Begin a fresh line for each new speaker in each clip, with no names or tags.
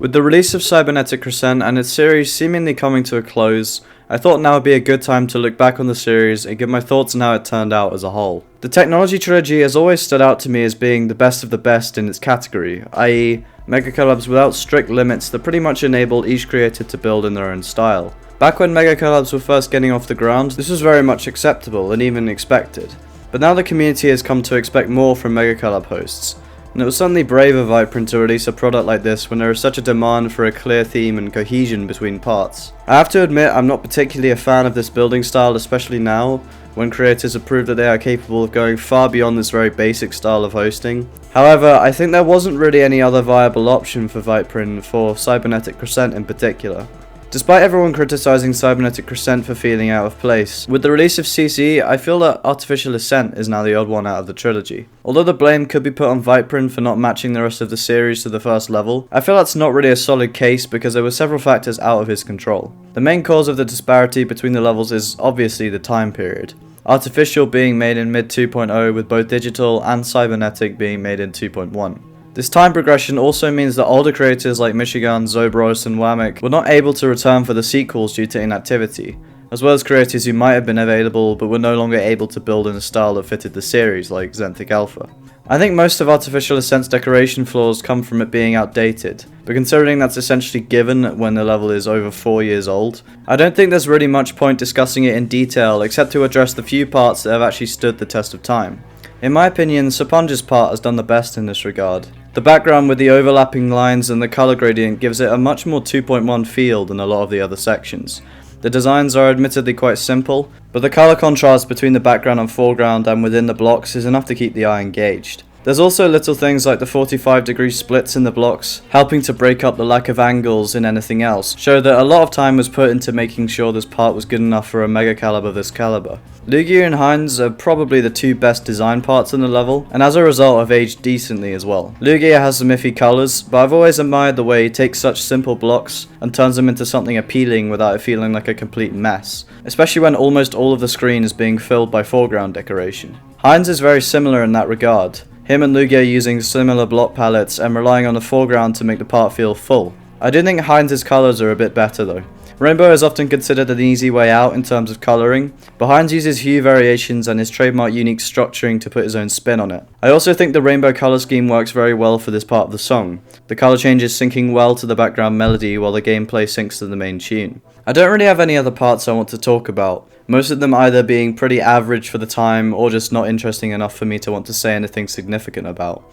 With the release of Cybernetic Crescent and its series seemingly coming to a close, I thought now would be a good time to look back on the series and give my thoughts on how it turned out as a whole. The Technology Trilogy has always stood out to me as being the best of the best in its category, i.e. mega collabs without strict limits that pretty much enabled each creator to build in their own style. Back when mega collabs were first getting off the ground, this was very much acceptable and even expected, but now the community has come to expect more from mega collab hosts. And it was certainly brave of Viperin to release a product like this when there is such a demand for a clear theme and cohesion between parts. I have to admit I'm not particularly a fan of this building style, especially now, when creators have proved that they are capable of going far beyond this very basic style of hosting. However, I think there wasn't really any other viable option for Viperin for Cybernetic Crescent in particular. Despite everyone criticizing Cybernetic Crescent for feeling out of place, with the release of CC, I feel that Artificial Ascent is now the odd one out of the trilogy. Although the blame could be put on Viperin for not matching the rest of the series to the first level, I feel that's not really a solid case because there were several factors out of his control. The main cause of the disparity between the levels is obviously the time period. Artificial being made in mid 2.0 with both digital and cybernetic being made in 2.1. This time progression also means that older creators like Michigan, Zobros and Wamek were not able to return for the sequels due to inactivity, as well as creators who might have been available but were no longer able to build in a style that fitted the series like Xanthic Alpha. I think most of Artificial Ascent's decoration flaws come from it being outdated, but considering that's essentially given when the level is over 4 years old, I don't think there's really much point discussing it in detail except to address the few parts that have actually stood the test of time. In my opinion, Sapunja's part has done the best in this regard. The background with the overlapping lines and the colour gradient gives it a much more 2.1 feel than a lot of the other sections. The designs are admittedly quite simple, but the colour contrast between the background and foreground and within the blocks is enough to keep the eye engaged. There's also little things like the 45-degree splits in the blocks, helping to break up the lack of angles in anything else, show that a lot of time was put into making sure this part was good enough for a mega collab of this caliber. Lugia and Heinz are probably the two best design parts in the level, and as a result have aged decently as well. Lugia has some iffy colours, but I've always admired the way he takes such simple blocks and turns them into something appealing without it feeling like a complete mess, especially when almost all of the screen is being filled by foreground decoration. Heinz is very similar in that regard. Him and Lugia using similar block palettes and relying on the foreground to make the part feel full. I do think Heinz's colours are a bit better though. Rainbow is often considered an easy way out in terms of colouring, but Heinz uses hue variations and his trademark unique structuring to put his own spin on it. I also think the rainbow colour scheme works very well for this part of the song, the colour changes syncing well to the background melody while the gameplay syncs to the main tune. I don't really have any other parts I want to talk about, most of them either being pretty average for the time or just not interesting enough for me to want to say anything significant about.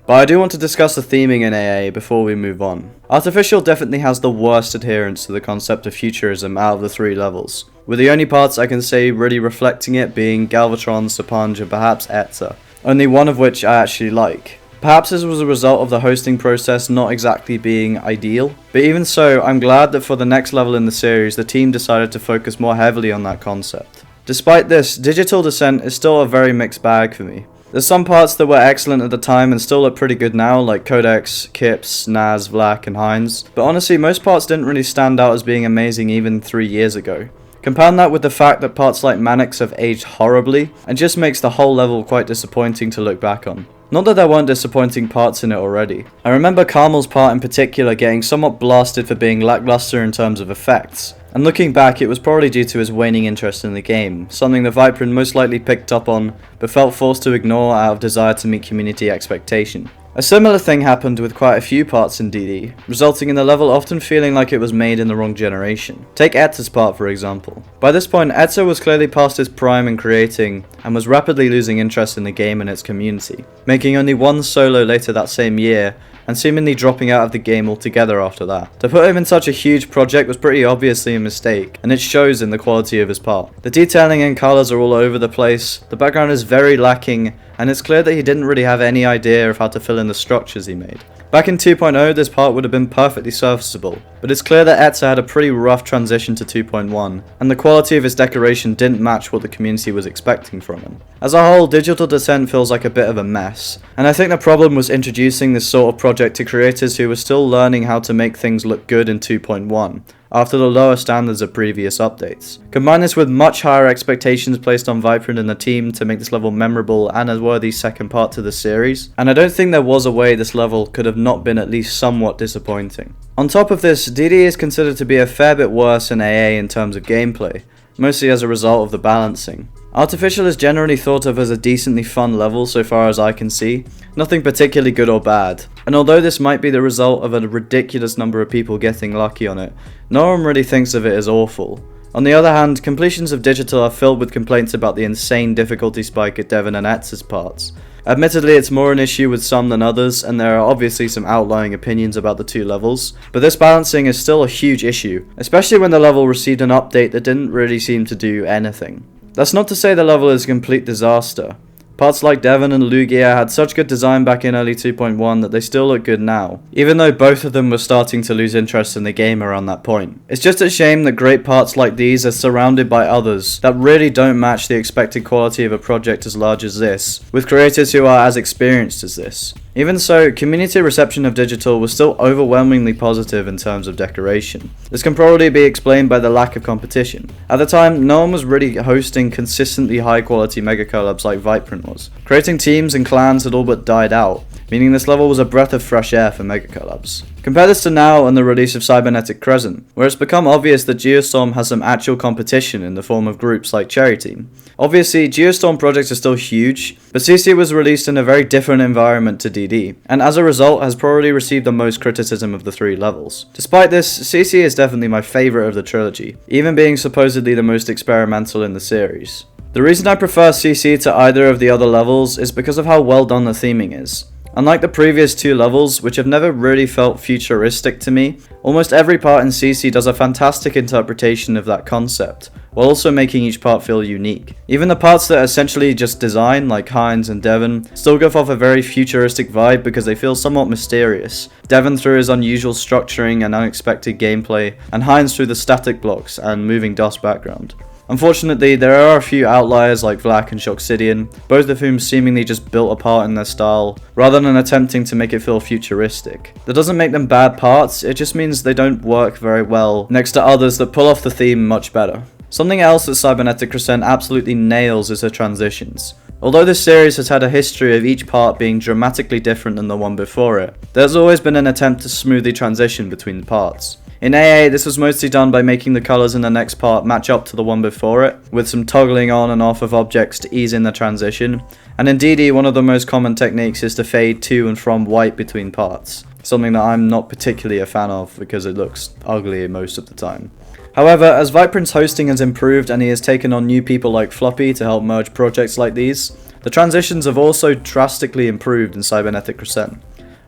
But I do want to discuss the theming in AA before we move on. Artificial definitely has the worst adherence to the concept of futurism out of the three levels, with the only parts I can say really reflecting it being Galvatron, Sapunj and perhaps Etza, only one of which I actually like. Perhaps this was a result of the hosting process not exactly being ideal, but even so, I'm glad that for the next level in the series the team decided to focus more heavily on that concept. Despite this, Digital Descent is still a very mixed bag for me. There's some parts that were excellent at the time and still look pretty good now, like Codex, Kips, Naz, Vlak and Heinz, but honestly most parts didn't really stand out as being amazing even 3 years ago. Compound that with the fact that parts like Manix have aged horribly, and just makes the whole level quite disappointing to look back on. Not that there weren't disappointing parts in it already. I remember Carmel's part in particular getting somewhat blasted for being lackluster in terms of effects, and looking back it was probably due to his waning interest in the game, something that Viperin most likely picked up on but felt forced to ignore out of desire to meet community expectation. A similar thing happened with quite a few parts in DD, resulting in the level often feeling like it was made in the wrong generation. Take Etza's part for example. By this point Etza was clearly past his prime in creating and was rapidly losing interest in the game and its community, making only one solo later that same year and seemingly dropping out of the game altogether after that. To put him in such a huge project was pretty obviously a mistake, and it shows in the quality of his part. The detailing and colours are all over the place, the background is very lacking, and it's clear that he didn't really have any idea of how to fill in the structures he made. Back in 2.0 this part would have been perfectly serviceable, but it's clear that Etza had a pretty rough transition to 2.1, and the quality of his decoration didn't match what the community was expecting from him. As a whole, Digital Descent feels like a bit of a mess, and I think the problem was introducing this sort of project to creators who were still learning how to make things look good in 2.1, after the lower standards of previous updates. Combine this with much higher expectations placed on Viper and the team to make this level memorable and a worthy second part to the series, and I don't think there was a way this level could have not been at least somewhat disappointing. On top of this, DD is considered to be a fair bit worse than AA in terms of gameplay, mostly as a result of the balancing. Artificial is generally thought of as a decently fun level so far as I can see, nothing particularly good or bad, and although this might be the result of a ridiculous number of people getting lucky on it, no one really thinks of it as awful. On the other hand, completions of Digital are filled with complaints about the insane difficulty spike at Devon and Etz's parts. Admittedly, it's more an issue with some than others, and there are obviously some outlying opinions about the two levels, but this balancing is still a huge issue, especially when the level received an update that didn't really seem to do anything. That's not to say the level is a complete disaster. Parts like Devon and Lugia had such good design back in early 2.1 that they still look good now, even though both of them were starting to lose interest in the game around that point. It's just a shame that great parts like these are surrounded by others that really don't match the expected quality of a project as large as this, with creators who are as experienced as this. Even so, community reception of Digital was still overwhelmingly positive in terms of decoration. This can probably be explained by the lack of competition. At the time, no one was really hosting consistently high quality mega collabs like Viprant was. Creating teams and clans had all but died out, meaning this level was a breath of fresh air for mega collabs. Compare this to now and the release of Cybernetic Crescent, where it's become obvious that Geostorm has some actual competition in the form of groups like Cherry Team. Obviously, Geostorm projects are still huge, but CC was released in a very different environment to DD, and as a result has probably received the most criticism of the three levels. Despite this, CC is definitely my favourite of the trilogy, even being supposedly the most experimental in the series. The reason I prefer CC to either of the other levels is because of how well done the theming is. Unlike the previous two levels, which have never really felt futuristic to me, almost every part in CC does a fantastic interpretation of that concept, while also making each part feel unique. Even the parts that are essentially just design, like Heinz and Devon, still give off a very futuristic vibe because they feel somewhat mysterious. Devon through his unusual structuring and unexpected gameplay, and Heinz through the static blocks and moving DOS background. Unfortunately, there are a few outliers like Vlak and Shoxidian, both of whom seemingly just built apart in their style, rather than attempting to make it feel futuristic. That doesn't make them bad parts, it just means they don't work very well next to others that pull off the theme much better. Something else that Cybernetic Crescent absolutely nails is the transitions. Although this series has had a history of each part being dramatically different than the one before it, there's always been an attempt to smoothly transition between the parts. In AA, this was mostly done by making the colours in the next part match up to the one before it, with some toggling on and off of objects to ease in the transition, and in DD one of the most common techniques is to fade to and from white between parts, something that I'm not particularly a fan of because it looks ugly most of the time. However, as Viprant's hosting has improved and he has taken on new people like Floppy to help merge projects like these, the transitions have also drastically improved in Cybernetic Crescent.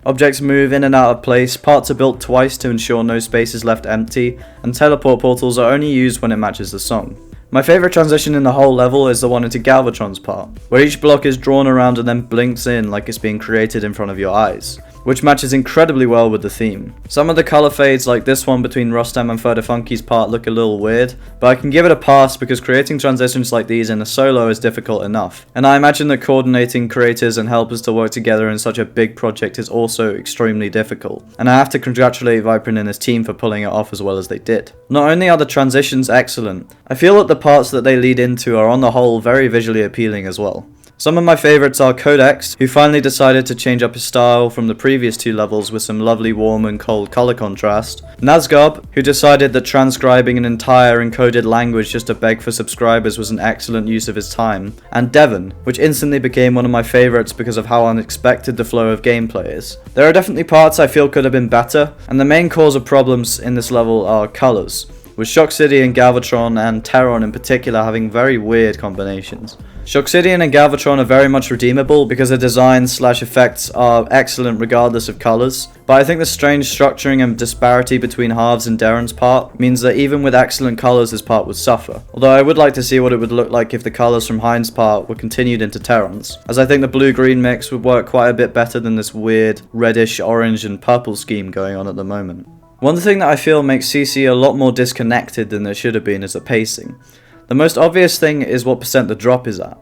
Objects move in and out of place, parts are built twice to ensure no space is left empty, and teleport portals are only used when it matches the song. My favourite transition in the whole level is the one into Galvatron's part, where each block is drawn around and then blinks in like it's being created in front of your eyes, which matches incredibly well with the theme. Some of the colour fades like this one between Rostam and Ferdafunky's part look a little weird, but I can give it a pass because creating transitions like these in a solo is difficult enough, and I imagine that coordinating creators and helpers to work together in such a big project is also extremely difficult, and I have to congratulate Viprant and his team for pulling it off as well as they did. Not only are the transitions excellent, I feel that the parts that they lead into are on the whole very visually appealing as well. Some of my favourites are Codex, who finally decided to change up his style from the previous two levels with some lovely warm and cold colour contrast, Nazgob, who decided that transcribing an entire encoded language just to beg for subscribers was an excellent use of his time, and Devon, which instantly became one of my favourites because of how unexpected the flow of gameplay is. There are definitely parts I feel could have been better, and the main cause of problems in this level are colours, with Shoxidian, Galvatron and Terron in particular having very weird combinations. Shoxidian and Galvatron are very much redeemable because the designs / effects are excellent regardless of colours, but I think the strange structuring and disparity between Halves and Darren's part means that even with excellent colours this part would suffer, although I would like to see what it would look like if the colours from Heinz' part were continued into Terron's, as I think the blue-green mix would work quite a bit better than this weird reddish, orange and purple scheme going on at the moment. One thing that I feel makes CC a lot more disconnected than it should have been is the pacing. The most obvious thing is what percent the drop is at.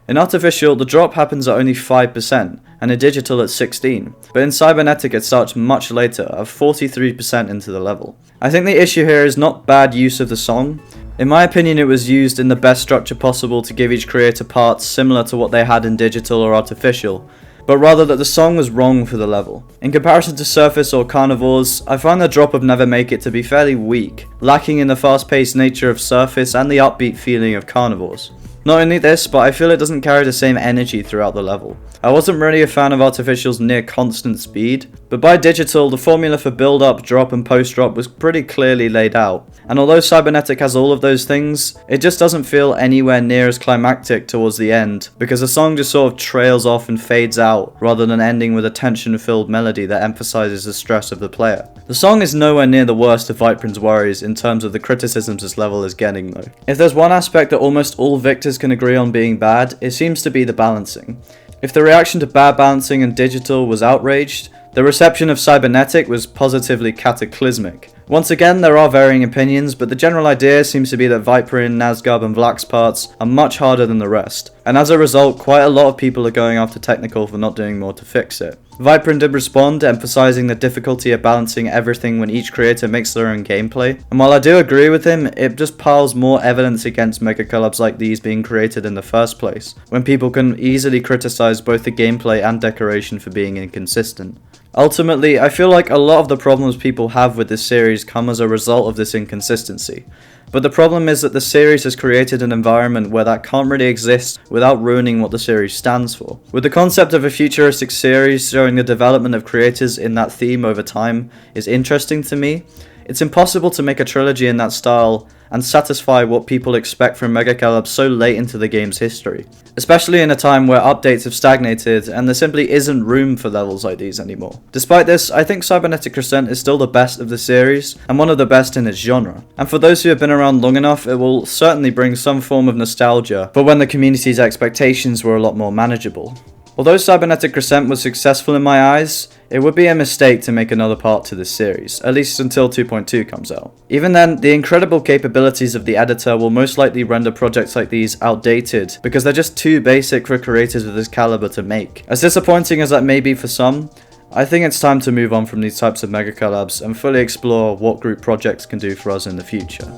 In artificial, the drop happens at only 5%, and in digital at 16%, but in cybernetic it starts much later, at 43% into the level. I think the issue here is not bad use of the song. In my opinion, it was used in the best structure possible to give each creator parts similar to what they had in digital or artificial, but rather that the song was wrong for the level. In comparison to Surface or Carnivores, I find the drop of Never Make It to be fairly weak, lacking in the fast-paced nature of Surface and the upbeat feeling of Carnivores. Not only this, but I feel it doesn't carry the same energy throughout the level. I wasn't really a fan of Artificial's near constant speed, but by digital, the formula for build-up, drop and post-drop was pretty clearly laid out, and although Cybernetic has all of those things, it just doesn't feel anywhere near as climactic towards the end, because the song just sort of trails off and fades out, rather than ending with a tension-filled melody that emphasizes the stress of the player. The song is nowhere near the worst of Viperon's worries in terms of the criticisms this level is getting though. If there's one aspect that almost all victors can agree on being bad, it seems to be the balancing. If the reaction to bad balancing in digital was outraged, the reception of cybernetic was positively cataclysmic. Once again, there are varying opinions, but the general idea seems to be that Viperon, Nazgub and Vlak's parts are much harder than the rest, and as a result, quite a lot of people are going after Technical for not doing more to fix it. Viperon did respond, emphasizing the difficulty of balancing everything when each creator makes their own gameplay, and while I do agree with him, it just piles more evidence against mega collabs like these being created in the first place, when people can easily criticize both the gameplay and decoration for being inconsistent. Ultimately, I feel like a lot of the problems people have with this series come as a result of this inconsistency. But the problem is that the series has created an environment where that can't really exist without ruining what the series stands for. With the concept of a futuristic series showing the development of creators in that theme over time is interesting to me, it's impossible to make a trilogy in that style and satisfy what people expect from mega collabs so late into the game's history, especially in a time where updates have stagnated and there simply isn't room for levels like these anymore. Despite this, I think Cybernetic Crescent is still the best of the series and one of the best in its genre, and for those who have been around long enough, it will certainly bring some form of nostalgia for when the community's expectations were a lot more manageable. Although Cybernetic Crescent was successful in my eyes, it would be a mistake to make another part to this series, at least until 2.2 comes out. Even then, the incredible capabilities of the editor will most likely render projects like these outdated, because they're just too basic for creators of this caliber to make. As disappointing as that may be for some, I think it's time to move on from these types of mega collabs and fully explore what group projects can do for us in the future.